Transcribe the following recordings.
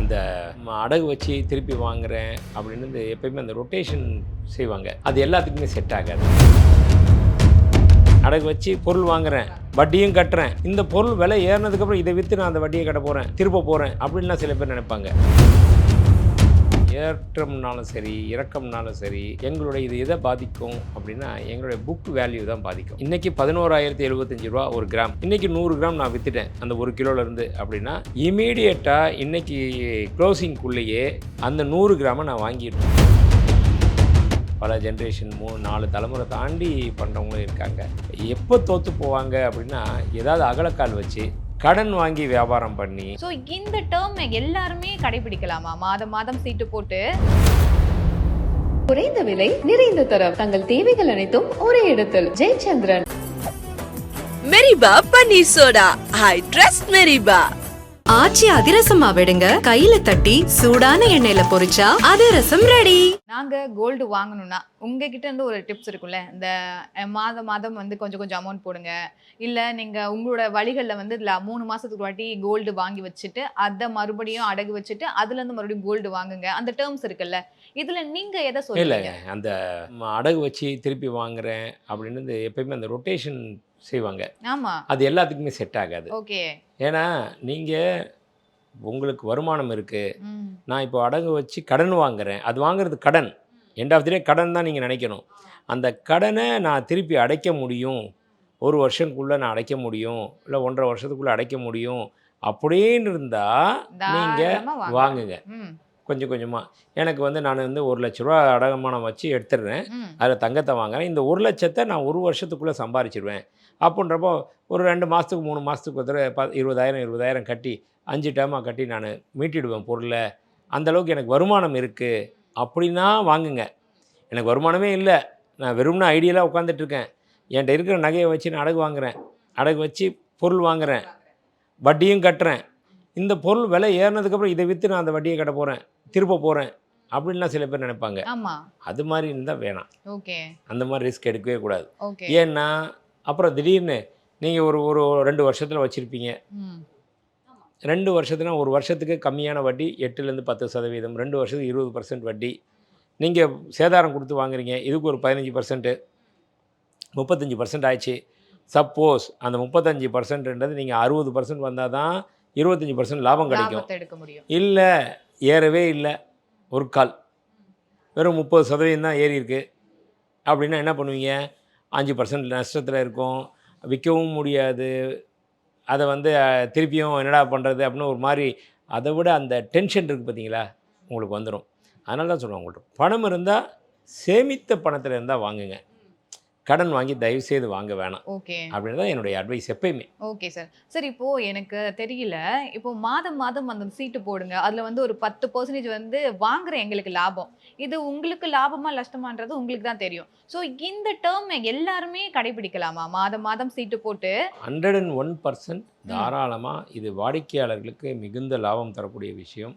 அந்த அடகு வச்சு திருப்பி வாங்குறேன் அப்படின்னு எப்பயுமே அந்த ரொட்டேஷன் செய்வாங்க. அது எல்லாத்துக்குமே செட் ஆகாது. அடகு வச்சு பொருள் வாங்குறேன், வட்டியும் கட்டுறேன், இந்த பொருள் விலை ஏறினதுக்கப்புறம் இதை விற்று நான் அந்த வட்டியை கட்ட போகிறேன், திருப்ப போகிறேன் அப்படின்லாம் சில பேர் நினைப்பாங்க. ஏற்றம்னாலும் சரி, இறக்கம்னாலும் சரி, எங்களுடைய இது எதை பாதிக்கும் அப்படின்னா எங்களுடைய புக் வேல்யூ தான் பாதிக்கும். இன்றைக்கி 11,075 ரூபா ஒரு கிராம், இன்றைக்கி 100 கிராம் நான் விற்றுட்டேன் அந்த ஒரு கிலோலேருந்து அப்படின்னா இமீடியட்டாக இன்றைக்கி க்ளோசிங்குள்ளேயே அந்த 100 கிராமை நான் வாங்கிடுவேன். பல ஜென்ரேஷன் 3-4 தலைமுறை தாண்டி பண்ணுறவங்களும் இருக்காங்க. எப்போ தோற்று போவாங்க அப்படின்னா ஏதாவது அகலக்கால் வச்சு கடன் வாங்கி வியாபாரம் பண்ணி. ஸோ இந்த டேர்ம் எல்லாருமே கடைபிடிக்கலாமா? மாதம் மாதம் சீட்டு போட்டு குறைந்த விலை நிறைந்த தரம், தங்கள் தேவைகள் அனைத்தும் ஒரே இடத்தில். ஜெயச்சந்திரன். மெரிபா பன்னீர் soda. I trust Meriba. Aachi அதிரசமா விடுங்க, கையில தட்டி சூடான எண்ணெயில பொரிச்சா அதிரசம் ரெடி. நாங்க கோல்டு வாங்கணும்னா உங்ககிட்ட இருந்து ஒரு டிப்ஸ் இருக்குல்ல, இந்த மாதம் மாதம் வந்து கொஞ்சம் கொஞ்சம் அமௌண்ட் போடுங்க, இல்ல நீங்க உங்களோட வழிகளில் வந்து 3 மாசத்துக்கு வாட்டி கோல்டு வாங்கி வச்சுட்டு அதை மறுபடியும் அடகு வச்சுட்டு அதுல இருந்து மறுபடியும் கோல்டு வாங்குங்க, அந்த டேர்ம்ஸ் இருக்குல்ல, இதுல நீங்க எதை சொல்லுங்க? அந்த அடகு வச்சு திருப்பி வாங்குறேன் அப்படின்னு எப்பயுமே அந்த ரொட்டேஷன் செய்வாங்க. ஆமா, அது எல்லாத்துக்குமே செட் ஆகாது. ஓகே. ஏன்னா நீங்கள் உங்களுக்கு வருமானம் இருக்குது, நான் இப்போ அடகு வச்சு கடன் வாங்குறேன், அது வாங்குறது கடன், எண்ட் ஆஃப் தி டே கடன் தான் நீங்கள் நினைக்கணும். அந்த கடனை நான் திருப்பி அடைக்க முடியும், 1 வருஷத்துக்குள்ளே நான் அடைக்க முடியும், இல்லை 1.5 வருஷத்துக்குள்ளே அடைக்க முடியும் அப்படின்னு இருந்தால் நீங்கள் வாங்குங்க கொஞ்சம் கொஞ்சமாக. எனக்கு வந்து நான் வந்து 1 லட்ச ரூபா அடமானம் வச்சு எடுத்துடுறேன், அதில் தங்கத்தை வாங்குறேன், இந்த 1 லட்சத்தை நான் 1 வருஷத்துக்குள்ளே சம்பாரிச்சிடுவேன் அப்படின்றப்போ ஒரு 2 மாதத்துக்கு 3 மாதத்துக்கு ஒரு தடவை 20,000 கட்டி 5 டேர்மாக கட்டி நான் மீட்டிடுவேன் பொருளை. அந்தளவுக்கு எனக்கு வருமானம் இருக்குது அப்படின்னா வாங்குங்க. எனக்கு வருமானமே இல்லை, நான் வெறும்னா ஐடியலாக உட்காந்துட்ருக்கேன், என்கிட்ட இருக்கிற நகையை வச்சு நான் அடகு வாங்குகிறேன், அடகு வச்சு பொருள் வாங்குகிறேன், வட்டியும் கட்டுறேன், இந்த பொருள் விலை ஏறினதுக்கப்புறம் இதை விற்று நான் அந்த வட்டியை கட்ட போகிறேன், திருப்ப போகிறேன் அப்படின்லாம் சில பேர் நினைப்பாங்க. அது மாதிரி இருந்தால் வேணாம். ஓகே, அந்த மாதிரி ரிஸ்க் எடுக்கவே கூடாது. ஓகே. ஏன்னா அப்புறம் திடீர்னு நீங்கள் ஒரு 2 வருஷத்தில் வச்சுருப்பீங்க, 2 வருஷத்துனா 1 வருஷத்துக்கு கம்மியான வட்டி 8லேருந்து 10%, 2 வருஷத்துக்கு 20% வட்டி, நீங்கள் சேதாரம் கொடுத்து வாங்குறீங்க, இதுக்கு ஒரு 15%, 35% ஆயிடுச்சு. சப்போஸ் அந்த 35%ன்றது நீங்கள் 60% வந்தால் தான் 25% லாபம் கிடைக்கும். இல்லை ஏறவே இல்லை, ஒரு கால் வெறும் 30% தான் ஏறி இருக்குது அப்படின்னா என்ன பண்ணுவீங்க? 5% நஷ்டத்தில் இருக்கும், விற்கவும் முடியாது, அதை வந்து திருப்பியும் என்னடா பண்ணுறது அப்படின்னு ஒரு மாதிரி அதை விட அந்த டென்ஷன் இருக்குது பார்த்தீங்களா உங்களுக்கு வந்துடும். அதனால தான் சொல்லுவேன், உங்கள்கிட்ட பணம் இருந்தால் சேமித்த பணத்தில் இருந்தால் வாங்குங்க, கடன் வாங்கி தயவு செய்து வாங்க வேணாம். ஓகே, அப்படின்றத என்னுடைய அட்வைஸ் எப்பயுமே. Okay sir. சார் இப்போ எனக்கு தெரியல, இப்போ மாதம் மாதம் அந்த சீட்டு போடுங்க, அதில் வந்து ஒரு 10% வந்து வாங்குற எங்களுக்கு லாபம், இது உங்களுக்கு லாபமா நஷ்டமான்றது உங்களுக்கு தான் தெரியும். ஸோ இந்த டேர்ம் எல்லாருமே கடைபிடிக்கலாமா? மாதம் மாதம் சீட்டு போட்டு 101% தாராளமாக இது வாடிக்கையாளர்களுக்கு மிகுந்த லாபம் தரக்கூடிய விஷயம்.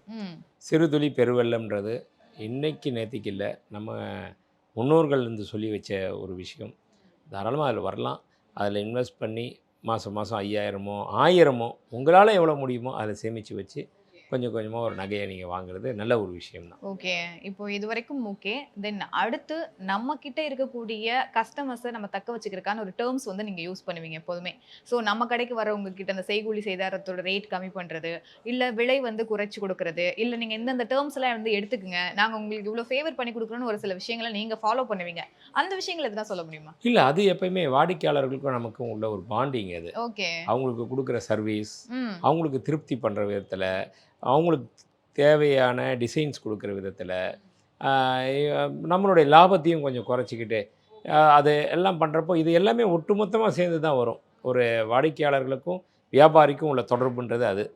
சிறுதுளி பெருவெள்ளம்ன்றது இன்னைக்கு நேற்றுக்கு இல்லை, நம்ம முன்னோர்கள் இருந்து சொல்லி வச்ச ஒரு விஷயம். தாராளமாக அதில் வரலாம், அதில் இன்வெஸ்ட் பண்ணி மாதம் 5,000மோ 1000மோ உங்களால் எவ்வளோ முடியுமோ அதை சேமித்து வச்சு கொஞ்சம் கொஞ்சமாக ஒரு நகையை நீங்கள் வாங்குறது நல்ல ஒரு விஷயம் தான். ஓகே, இப்போ இது வரைக்கும் ஓகே. தென் அடுத்து நம்ம கிட்ட இருக்கக்கூடிய கஸ்டமர்ஸை நம்ம தக்க வச்சுக்கிறதுக்கான ஒரு டேர்ம்ஸ் வந்து நீங்கள் யூஸ் பண்ணுவீங்க எப்போதுமே. ஸோ நம்ம கடைக்கு வரவங்க கிட்ட அந்த செய்கூலி செய்தாரத்தோட ரேட் கம்மி பண்ணுறது, இல்லை விலை வந்து குறைச்சி கொடுக்கறது, இல்லை நீங்கள் இந்தந்த டேர்ம்ஸ்லாம் வந்து எடுத்துக்குங்க, நாங்கள் உங்களுக்கு இவ்வளோ ஃபேவர் பண்ணி கொடுக்குறோன்னு ஒரு சில விஷயங்களை நீங்கள் ஃபாலோ பண்ணுவீங்க, அந்த விஷயங்கள் எதுனா சொல்ல முடியுமா? இல்லை, அது எப்பயுமே வாடிக்கையாளர்களுக்கும் நமக்கும் உள்ள ஒரு பாண்டிங். அது ஓகே, அவங்களுக்கு கொடுக்குற சர்வீஸ், அவங்களுக்கு திருப்தி பண்ணுற விதத்தில், அவங்களுக்கு தேவையான டிசைன்ஸ் கொடுக்குற விதத்தில், நம்மளுடைய லாபத்தையும் கொஞ்சம் குறைச்சிக்கிட்டு அது எல்லாம் பண்ணுறப்போ இது எல்லாமே ஒட்டுமொத்தமாக சேர்ந்து தான் வரும். ஒரு வாடிக்கையாளர்களுக்கும் வியாபாரிக்கும் உள்ள தொடர்புன்றது அது.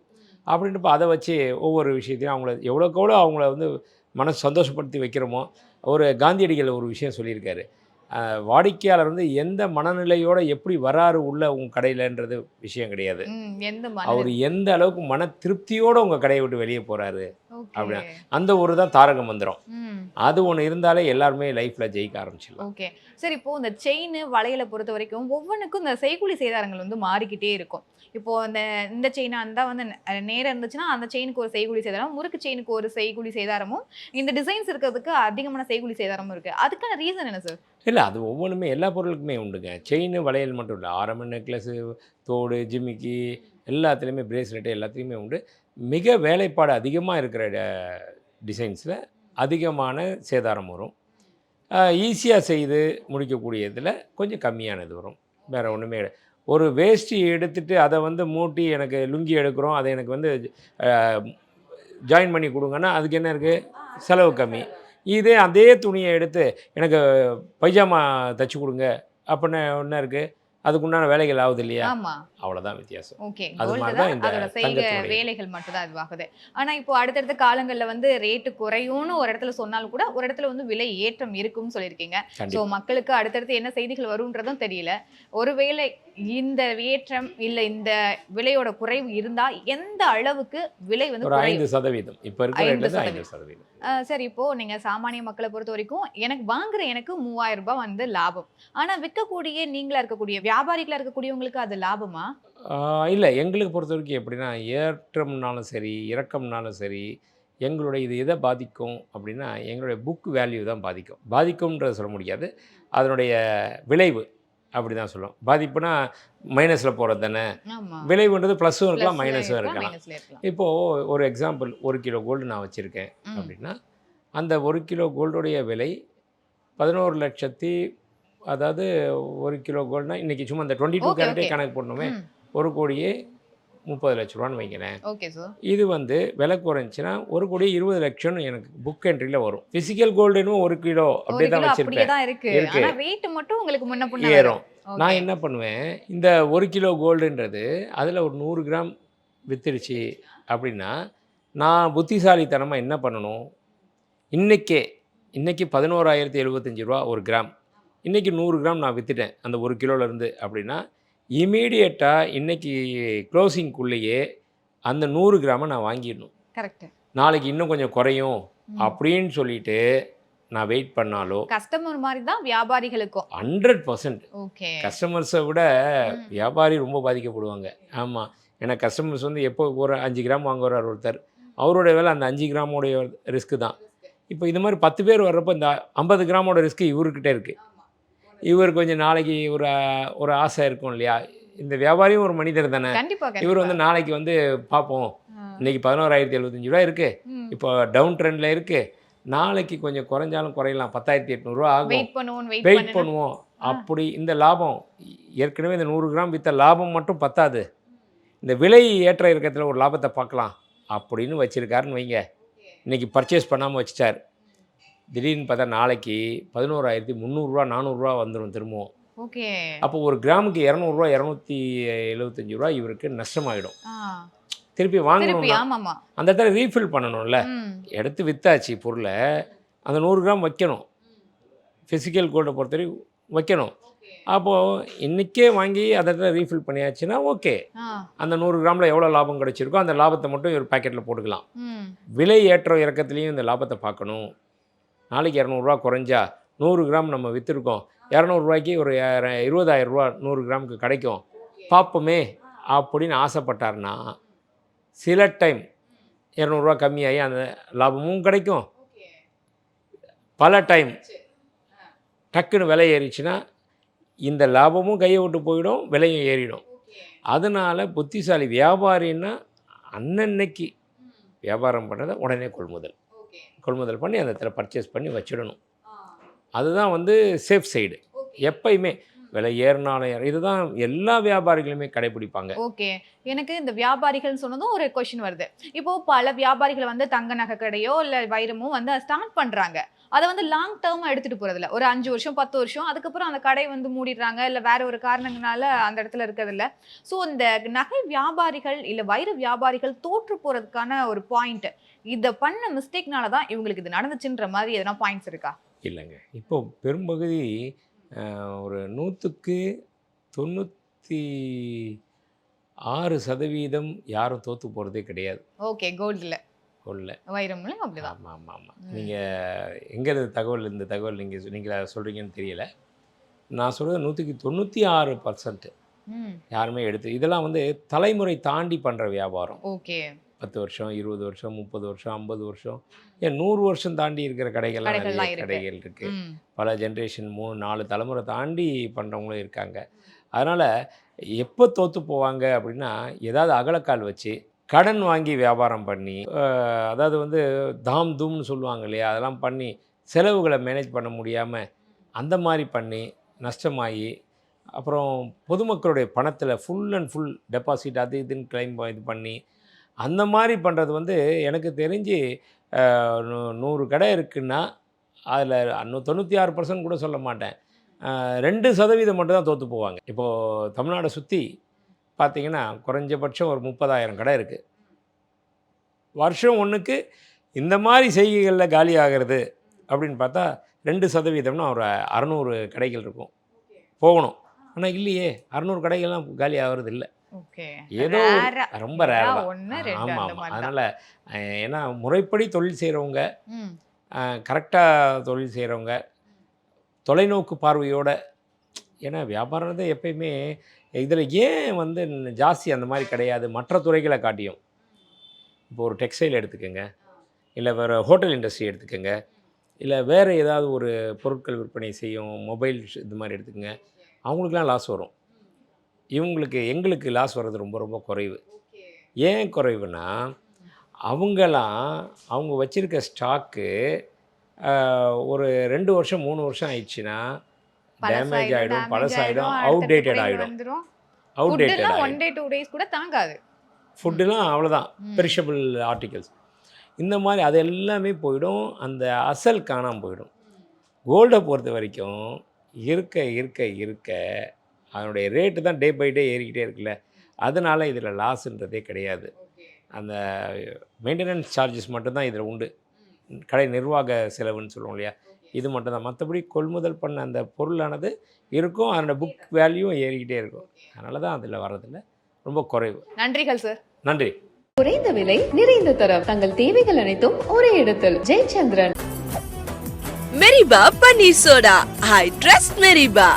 அப்படின்றப்ப அதை வச்சு ஒவ்வொரு விஷயத்தையும் அவங்கள எவ்வளோக்கு எவ்வளோ அவங்கள வந்து மனசு சந்தோஷப்படுத்தி வைக்கிறோமோ. ஒரு காந்தியடிகள் ஒரு விஷயம் சொல்லியிருக்காரு, வாடிக்கையாளர் வந்து எந்த மனநிலையோடு எப்படி வராரு உள்ள உங்கள் கடையிலன்றது விஷயம் கிடையாது, அவர் எந்த அளவுக்கு மன திருப்தியோடு உங்கள் கடையை விட்டு வெளியே போகிறாரு அப்படின்னா அந்த ஒரு தான் தாரக மந்திரம். ம். அது ஒன்று இருந்தாலே எல்லாருமே லைஃப்பில் ஜெயிக்க ஆரம்பிச்சிடலாம். ஓகே. சரி, இப்போ இந்த செயின், வளையல பொறுத்த வரைக்கும் ஒவ்வொன்னுக்கும் இந்த செய்கூலி சேதாரங்கள் வந்து மாறிக்கிட்டே இருக்கும். இப்போ இந்த செயினா இருந்தா வந்து நேரா இருந்துச்சுன்னா அந்த செயினுக்கு ஒரு செய்கூலி சேதாரம், முறுக்கு செயினுக்கு ஒரு செய்கூலி சேதாரமும், இந்த டிசைன்ஸ் இருக்கிறதுக்கு அதிகமான செய்கூலி சேதாரமும் இருக்கு. அதுக்கான ரீசன் என்ன சார்? இல்லை, அது ஒவ்வொன்றுமே எல்லா பொருளுக்குமே உண்டுங்க. செயின் வளையல் மட்டும் இல்லை, ஆரம்ப நெக்லஸு, தோடு, ஜிமிக்கி, எல்லாத்துலேயுமே பிரேஸ்லெட்டு எல்லாத்துலேயுமே உண்டு. மிக வேலைப்பாடு அதிகமாக இருக்கிற டிசைன்ஸில் அதிகமான சேதாரம் வரும். ஈஸியாக செய்து முடிக்கக்கூடியதில் கொஞ்சம் கம்மியானது வரும். வேறு ஒன்றுமே ஒரு வேஷ்டி எடுத்துகிட்டு அதை வந்து மூட்டி எனக்கு லுங்கி எடுக்கிறோம், அதை எனக்கு வந்து ஜாயின் பண்ணி கொடுங்கன்னா அதுக்கு என்ன இருக்குது, செலவு கம்மி. இதே அதே துணியை எடுத்து எனக்கு பைஜாமா தைச்சி கொடுங்க அப்படின்னு ஒன்று இருக்குது, அதுக்குண்டான வேலைகள் ஆகுது இல்லையா? ஆமா. அவ்வளோதான் வித்தியாசம். ஓகே. அது கோல்டு மாதிரி தான் தான் இந்த அதோட செய்க தங்கத்துடைய வேலைகள் மட்டும் தான் இதுவாகுது. ஆனா இப்போ அடுத்தடுத்த காலங்கள்ல வந்து ரேட்டு குறையும்னு ஒரு இடத்துல சொன்னாலும் கூட ஒரு இடத்துல வந்து விலை ஏற்றம் இருக்கும்னு சொல்லியிருக்கீங்க. ஸோ கண்டிப்பாக. மக்களுக்கு அடுத்தடுத்து என்ன செய்திகள் வரும்ன்றதும் தெரியல. ஒருவேளை இந்த ஏற்றம் இல்ல இந்த விலையோட குறைவு இருந்தா எந்த அளவுக்கு விலை வந்து ஒரு குறையும்? 5% இப்போ இருக்கிற ரேட்லேருந்து 5%. சரி, இப்போ நீங்க சாமானிய மக்களை பொறுத்த வரைக்கும் எனக்கு வாங்குற எனக்கு 3000 ரூபாய் வந்து லாபம். ஆனா விற்கக்கூடிய நீங்களா இருக்கக்கூடிய வியாபாரிகளா இருக்கக்கூடியவங்களுக்கு அது லாபமா? இல்லை, எங்களுக்கு பொறுத்த வரைக்கும் எப்படின்னா, ஏற்றம்னாலும் சரி இறக்கம்னாலும் சரி, எங்களுடைய இது எதை பாதிக்கும் அப்படின்னா, எங்களுடைய புக் வேல்யூ தான் பாதிக்கும். பாதிக்கும்ன்றத சொல்ல முடியாது, அதனுடைய விளைவு அப்படி தான் சொல்லுவோம். பாதிப்புனா மைனஸில் போகிறது தானே. ஆமா. விளைவுன்றது ப்ளஸ்ஸும் இருக்கலாம், பிளஸ்ல மைனஸும் இருக்கலாம், இருக்கலாம். மைனஸ்ல இருக்கலாம். இப்போது ஒரு எக்ஸாம்பிள், 1 கிலோ கோல்டு நான் வச்சுருக்கேன் ம். அப்படின்னா, அந்த 1 கிலோ கோல்டுடைய விலை 11 லட்சத்தி, அதாவது 1 கிலோ கோல்டுனா இன்றைக்கி சும்மா இந்த 22 ஓகே, கேரட்டே ஓகே. கணக்கு போடணுமே, ம். 1,30,00,000 வைங்களேன். Okay sir. இது வந்து விலை குறைஞ்சின்னா 1,20,00,000 எனக்கு புக் என்ட்ரியில் வரும். ஃபிசிக்கல் கோல்டுன்னு 1 கிலோ ஒரு அப்படியே தான் கிலோ அப்படியே வச்சுருப்பேன். தான் இருக்கு. இருக்கு. ஆனா ரேட் மட்டும் உங்களுக்கு முன்ன பின்ன ஏறும். வரும். நான் ஓகே. என்ன பண்ணுவேன், இந்த 1 கிலோ கோல்டுன்றது அதில் ஒரு 100 கிராம் வித்துருச்சு அப்படின்னா, நான் புத்திசாலித்தனமாக என்ன பண்ணணும், இன்னைக்கு 11,075 ரூபா ஒரு கிராம். இன்றைக்கி 100 கிராம் நான் விற்றுட்டேன் அந்த 1 கிலோலேருந்து அப்படின்னா, இமீடியட்டாக இன்றைக்கி க்ளோசிங்குள்ளேயே அந்த 100 கிராமை நான் வாங்கிடணும். கரெக்ட். நாளைக்கு இன்னும் கொஞ்சம் குறையும் ம். அப்படின்னு சொல்லிட்டு நான் வெயிட் பண்ணாலோ கஸ்டமர் மாதிரி தான் வியாபாரிகளுக்கும். 100% ஓகே. கஸ்டமர்ஸை விட ம். வியாபாரி ரொம்ப பாதிக்கப்படுவாங்க. ஆமாம், ஏன்னா கஸ்டமர்ஸ் வந்து எப்போ ஒரு 5 கிராம் வாங்குறார் ஒருத்தர், அவரோட வேலை அந்த 5 கிராமோடைய ரிஸ்க்கு தான். இப்போ இது மாதிரி 10 பேர் வர்றப்போ இந்த 50 கிராமோட ரிஸ்க்கு இவர்கிட்ட இருக்குது. இவர் கொஞ்சம் நாளைக்கு ஒரு ஆசை இருக்கும் இல்லையா, இந்த வியாபாரியும் ஒரு மனிதர் தானே. கண்டிப்பா இவர் கண்டிப்பா. வந்து நாளைக்கு வந்து பார்ப்போம், இன்றைக்கி 11,075 ரூபா இருக்குது, ம். இப்போ டவுன் ட்ரெண்டில் இருக்குது, நாளைக்கு கொஞ்சம் குறைஞ்சாலும் குறையலாம், 10,800 ரூபா ஆகும், வெயிட் பண்ணுவோம் வெயிட் பண்ணுவோம். அப்படி இந்த லாபம், ஏற்கனவே இந்த 100 கிராம் விற்ற லாபம் மட்டும் பத்தாது, இந்த விலை ஏற்ற இறக்கத்தில் ஒரு லாபத்தை பார்க்கலாம் அப்படின்னு வச்சுருக்காருன்னு வைங்க. இன்றைக்கி பர்ச்சேஸ் பண்ணாமல் வச்சுட்டார், திடீர்னு பார்த்தா நாளைக்கு 11,300 400 வந்துடும் திரும்பவும். ஓகே. அப்போ ஒரு கிராமுக்கு 200 275 ரூபா இவருக்கு நஷ்டமாயிடும். திருப்பி திருப்பி வாங்கணும்னா ஆமாமா. அந்த இடத்துல ரீஃபில் பண்ணணும்ல. ம். எடுத்து விற்றாச்சு பொருளை, அந்த 100 கிராம் வைக்கணும், ஃபிசிக்கல் கோல்டை பொறுத்தவரைக்கும் வைக்கணும். அப்போது இன்றைக்கே வாங்கி அதை இடத்துல ரீஃபில் பண்ணியாச்சுன்னா ஓகே, அந்த 100 கிராமில் எவ்வளோ லாபம் கிடச்சிருக்கோ அந்த லாபத்தை மட்டும் ஒரு பாக்கெட்டில் போட்டுக்கலாம். ம். விலை ஏற்ற இறக்கத்துலேயும் இந்த லாபத்தை பார்க்கணும். நாளைக்கு 200 குறைஞ்சா 100 கிராம் நம்ம விற்றுருக்கோம், 200 ரூபாய்க்கு ஒரு 20,000 ரூபா 100 கிராமுக்கு கிடைக்கும், பார்ப்போமே அப்படின்னு ஆசைப்பட்டார்னா சில டைம் 200 கம்மியாகி அந்த லாபமும் கிடைக்கும். பல டைம் டக்குன்னு விலை ஏறிச்சுன்னா இந்த லாபமும் கையை விட்டு போயிடும், விலையும் ஏறிடும். அதனால் புத்திசாலி வியாபாரின்னா அன்னன்னைக்கு வியாபாரம் பண்ணுறதை உடனே கொள்முதல் பண்ணி அந்த இடத்துல பர்ச்சேஸ் பண்ணி வச்சிடணும். அதுதான் வந்து சேஃப் சைடு. எப்பயுமே விலை ஏறினாலும் இதுதான் எல்லா வியாபாரிகளுமே கடைபிடிப்பாங்க. ஓகே. எனக்கு இந்த வியாபாரிகள் சொன்னதும் ஒரு கொஸ்டின் வருது. இப்போ பல வியாபாரிகள் வந்து தங்க நகை கடையோ இல்ல வைரமோ வந்து ஸ்டார்ட் பண்றாங்க. அதை வந்து லாங் டேர்மா எடுத்துட்டு போறதில்ல, ஒரு 5 வருஷம் 10 வருஷம், அதுக்கப்புறம் அந்த கடை வந்து மூடிடுறாங்க, இல்ல வேற ஒரு காரணங்களால அந்த இடத்துல இருக்கிறதில்ல. ஸோ இந்த நகை வியாபாரிகள் இல்ல வைர வியாபாரிகள் தோற்று போறதுக்கான ஒரு பாயிண்ட், இதை பண்ண மிஸ்டேக்னால தான் இவங்களுக்கு இது நடந்துச்சுன்ற மாதிரி எதனா பாயிண்ட்ஸ் இருக்கா? இல்லைங்க, இப்போ பெரும்பகுதி ஒரு 100க்கு 96% யாரும் தோற்று போகிறதே கிடையாது. ஓகே. கோல்டில் கொள்ள. வைரம்லையும் அப்படிதான். ஆமாம் ஆமாம் ஆமாம். நீங்கள் எங்கேருந்து தகவல் இந்த தகவல் நீங்கள் சொல்கிறீங்கன்னு தெரியல. நான் சொல்கிறது 96% யாருமே எடுத்து இதெல்லாம் வந்து தலைமுறை தாண்டி பண்ணுற வியாபாரம். ஓகே. 10 வருஷம் 20 வருஷம் 30 வருஷம் 50 வருஷம் ஏன் 100 வருஷம் தாண்டி இருக்கிற கடைகள்லாம் நிறைய கடைகள் இருக்குது. பல ஜென்ரேஷன் 3-4 தலைமுறை தாண்டி பண்ணுறவங்களும் இருக்காங்க. அதனால் எப்போ தோற்று போவாங்க அப்படின்னா, ஏதாவது அகலக்கால் வச்சு கடன் வாங்கி வியாபாரம் பண்ணி, அதாவது வந்து தாம் தூம்னு சொல்லுவாங்க இல்லையா, அதெல்லாம் பண்ணி செலவுகளை மேனேஜ் பண்ண முடியாமல் அந்த மாதிரி பண்ணி நஷ்டமாகி, அப்புறம் பொதுமக்களுடைய பணத்தில் ஃபுல் அண்ட் ஃபுல் டெபாசிட் அது இதுன்னு கிளைம் இது பண்ணி அந்த மாதிரி பண்ணுறது வந்து எனக்கு தெரிஞ்சு 100 கடை இருக்குன்னா அதில் 96% கூட சொல்ல மாட்டேன், 2% மட்டும் தான் தோற்று போவாங்க. இப்போது தமிழ்நாடை சுற்றி பார்த்திங்கன்னா குறைஞ்சபட்சம் ஒரு 30,000 கடை இருக்குது. வருஷம் ஒன்றுக்கு இந்த மாதிரி செய்கைகளில் காலி ஆகிறது அப்படின்னு பார்த்தா 2%னா ஒரு 600 கடைகள் இருக்கும் போகணும். ஆனால் இல்லையே, 600 கடைகள்லாம் காலி ஆகிறது இல்லை. ஏதோ ரொம்ப ரேர் தான். ஆமாம். அதனால் ஏன்னா முறைப்படி தொழில் செய்கிறவங்க, கரெக்டாக தொழில் செய்கிறவங்க, தொலைநோக்கு பார்வையோட, ஏன்னா வியாபாரம் தான் எப்பயுமே இதில் ஏன் வந்து ஜாஸ்தி அந்த மாதிரி கிடையாது மற்ற துறைகளை காட்டியும். இப்போ ஒரு டெக்ஸ்டைல் எடுத்துக்கோங்க, இல்லை வேறு ஹோட்டல் இண்டஸ்ட்ரி எடுத்துக்கோங்க, இல்லை வேறு ஏதாவது ஒரு பொருட்கள் விற்பனை செய்யும் மொபைல் இது மாதிரி எடுத்துக்கோங்க, அவங்களுக்குலாம் லாஸ் வரும். எங்களுக்கு லாஸ் வர்றது ரொம்ப ரொம்ப குறைவு. ஏன் குறைவுனா, அவங்க வச்சுருக்க ஸ்டாக்கு ஒரு 2 வருஷம் 3 வருஷம் ஆயிடுச்சுன்னா டேமேஜ் ஆகிடும், பழசாயிடும், அவுடேட்டட் ஆகிடும். அவுடேட்டட் 1 day 2 days கூட தாங்காது. ஃபுட்டுலாம் அவ்வளோதான், பெரிஷபிள் ஆர்டிகல்ஸ். இந்த மாதிரி அது எல்லாமே போயிடும், அந்த அசல் காணாமல் போயிடும். கோல்டை பொறுத்த வரைக்கும் இருக்க அதனுடைய ரேட்டு தான் டே பை டே ஏறிக்கிட்டே இருக்குல்ல, அதனால் இதில் லாஸுன்றதே கிடையாது. அந்த மெயின்டெனன்ஸ் சார்ஜஸ் மட்டும்தான் இதில் உண்டு, கடை நிர்வாக செலவுன்னு சொல்லுவோம் இல்லையா, இது மட்டும்தான். மற்றபடி கொள்முதல் பண்ண அந்த பொருளானது இருக்கும், அதனோட புக் வேல்யூ ஏறிக்கிட்டே இருக்கும். அதனால தான் அதில் வர்றதில்ல, ரொம்ப குறைவு. நன்றிகள் சார். நன்றி. குறைந்த விலை நிறைந்த தரம் தங்கள் தேவைகள் அனைத்தும் ஒரே இடத்தில். ஜெயச்சந்திரன். மெரிபா பன்னீர் soda. I trust Meriba.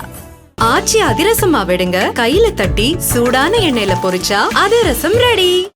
Aachi அதிரசமா விடுங்க, கையில தட்டி சூடான எண்ணெயில பொரிச்சா அதிரசம் ரெடி.